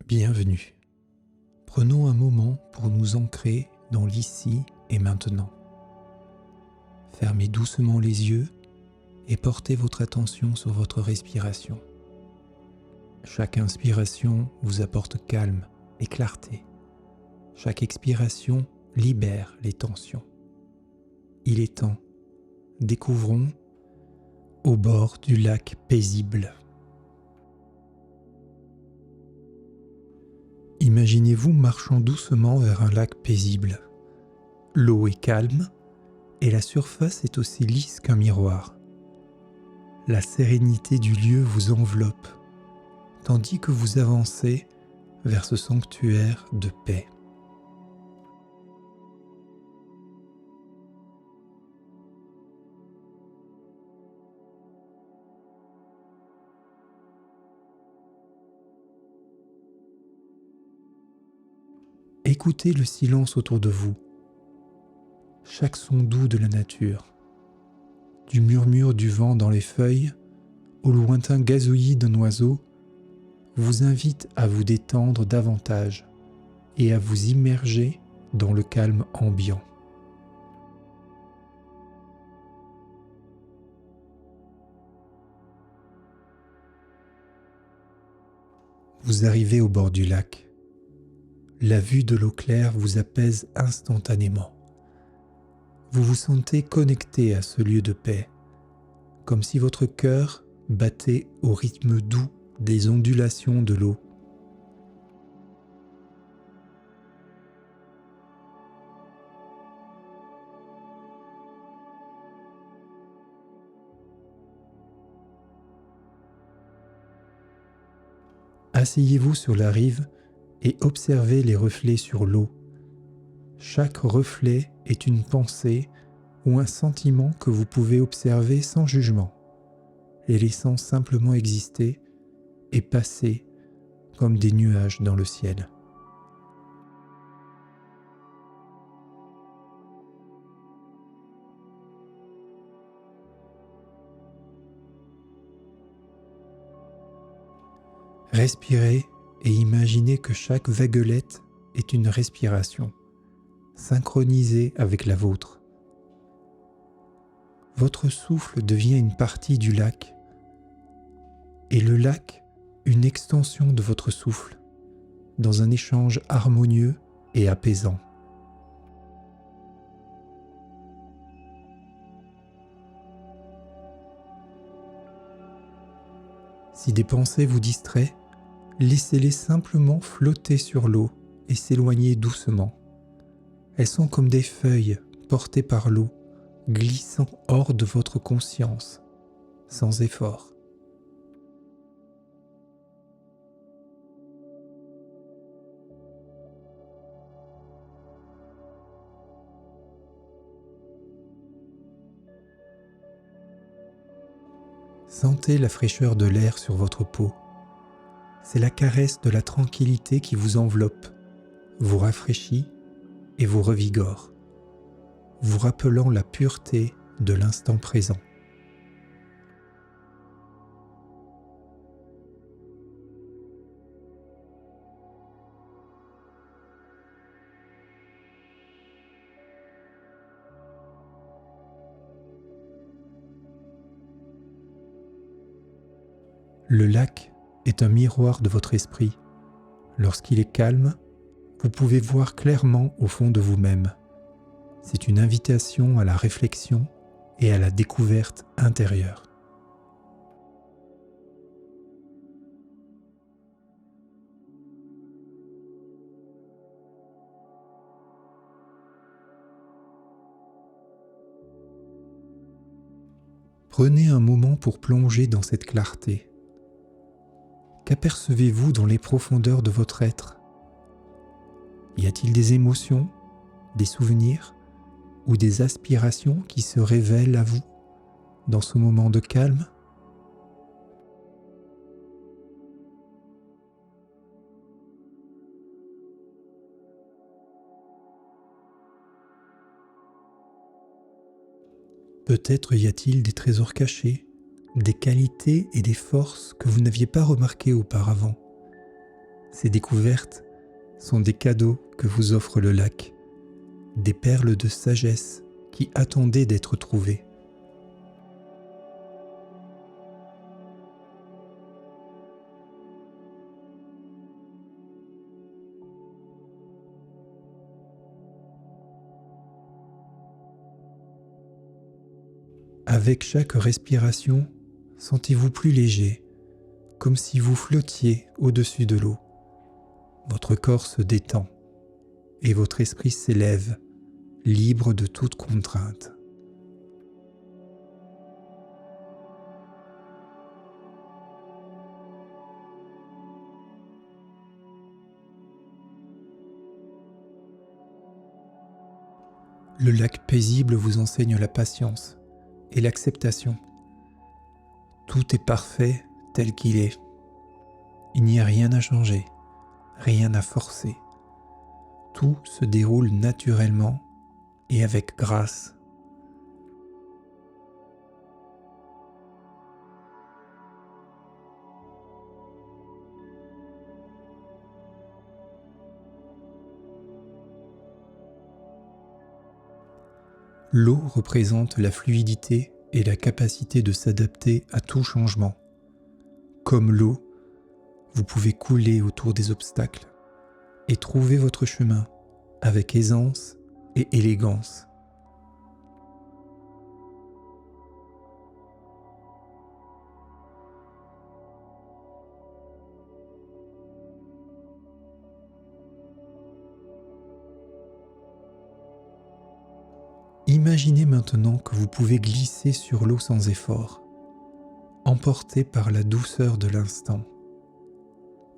Bienvenue. Prenons un moment pour nous ancrer dans l'ici et maintenant. Fermez doucement les yeux et portez votre attention sur votre respiration. Chaque inspiration vous apporte calme et clarté. Chaque expiration libère les tensions. Il est temps. Découvrons au bord du lac paisible. Imaginez-vous marchant doucement vers un lac paisible. L'eau est calme et la surface est aussi lisse qu'un miroir. La sérénité du lieu vous enveloppe, tandis que vous avancez vers ce sanctuaire de paix. Écoutez le silence autour de vous, chaque son doux de la nature, du murmure du vent dans les feuilles au lointain gazouillis d'un oiseau, vous invite à vous détendre davantage et à vous immerger dans le calme ambiant. Vous arrivez au bord du lac. La vue de l'eau claire vous apaise instantanément. Vous vous sentez connecté à ce lieu de paix, comme si votre cœur battait au rythme doux des ondulations de l'eau. Asseyez-vous sur la rive et observez les reflets sur l'eau. Chaque reflet est une pensée ou un sentiment que vous pouvez observer sans jugement, les laissant simplement exister et passer comme des nuages dans le ciel. Respirez et imaginez que chaque vaguelette est une respiration, synchronisée avec la vôtre. Votre souffle devient une partie du lac, et le lac une extension de votre souffle, dans un échange harmonieux et apaisant. Si des pensées vous distraient, laissez-les simplement flotter sur l'eau et s'éloigner doucement. Elles sont comme des feuilles portées par l'eau, glissant hors de votre conscience, sans effort. Sentez la fraîcheur de l'air sur votre peau. C'est la caresse de la tranquillité qui vous enveloppe, vous rafraîchit et vous revigore, vous rappelant la pureté de l'instant présent. Le lac est un miroir de votre esprit. Lorsqu'il est calme, vous pouvez voir clairement au fond de vous-même. C'est une invitation à la réflexion et à la découverte intérieure. Prenez un moment pour plonger dans cette clarté. Qu'apercevez-vous dans les profondeurs de votre être ? Y a-t-il des émotions, des souvenirs ou des aspirations qui se révèlent à vous dans ce moment de calme ? Peut-être y a-t-il des trésors cachés, des qualités et des forces que vous n'aviez pas remarquées auparavant. Ces découvertes sont des cadeaux que vous offre le lac, des perles de sagesse qui attendaient d'être trouvées. Avec chaque respiration, sentez-vous plus léger, comme si vous flottiez au-dessus de l'eau. Votre corps se détend et votre esprit s'élève, libre de toute contrainte. Le lac paisible vous enseigne la patience et l'acceptation. Tout est parfait tel qu'il est. Il n'y a rien à changer, rien à forcer. Tout se déroule naturellement et avec grâce. L'eau représente la fluidité et la capacité de s'adapter à tout changement. Comme l'eau, vous pouvez couler autour des obstacles et trouver votre chemin avec aisance et élégance. Imaginez maintenant que vous pouvez glisser sur l'eau sans effort, emporté par la douceur de l'instant.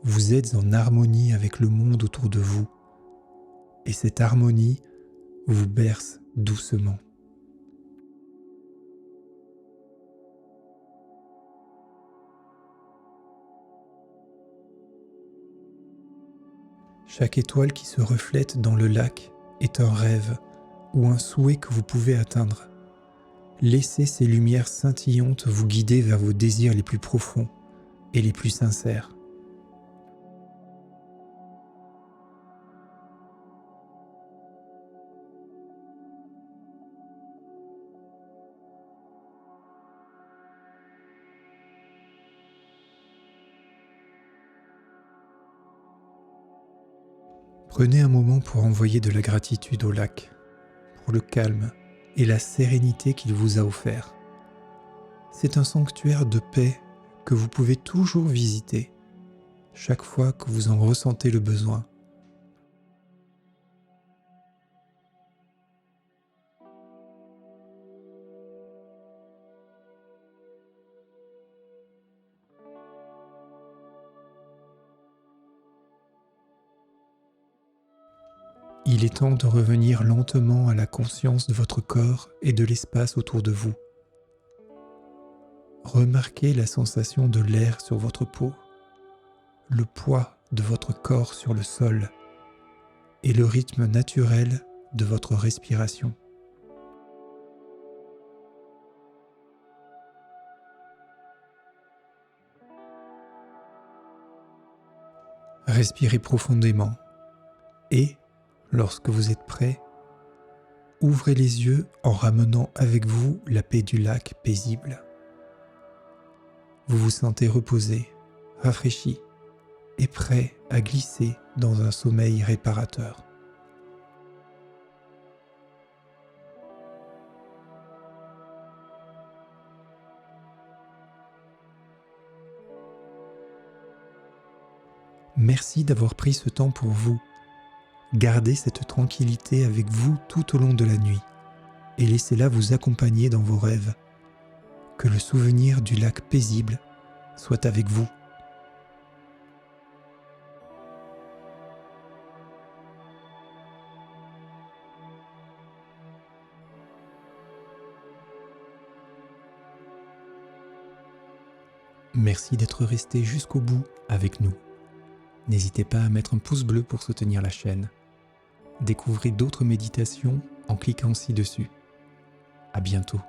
Vous êtes en harmonie avec le monde autour de vous, et cette harmonie vous berce doucement. Chaque étoile qui se reflète dans le lac est un rêve ou un souhait que vous pouvez atteindre. Laissez ces lumières scintillantes vous guider vers vos désirs les plus profonds et les plus sincères. Prenez un moment pour envoyer de la gratitude au lac, pour le calme et la sérénité qu'il vous a offert. C'est un sanctuaire de paix que vous pouvez toujours visiter, chaque fois que vous en ressentez le besoin. Il est temps de revenir lentement à la conscience de votre corps et de l'espace autour de vous. Remarquez la sensation de l'air sur votre peau, le poids de votre corps sur le sol et le rythme naturel de votre respiration. Respirez profondément et, lorsque vous êtes prêt, ouvrez les yeux en ramenant avec vous la paix du lac paisible. Vous vous sentez reposé, rafraîchi et prêt à glisser dans un sommeil réparateur. Merci d'avoir pris ce temps pour vous. Gardez cette tranquillité avec vous tout au long de la nuit et laissez-la vous accompagner dans vos rêves. Que le souvenir du lac paisible soit avec vous. Merci d'être resté jusqu'au bout avec nous. N'hésitez pas à mettre un pouce bleu pour soutenir la chaîne. Découvrez d'autres méditations en cliquant ci-dessus. À bientôt.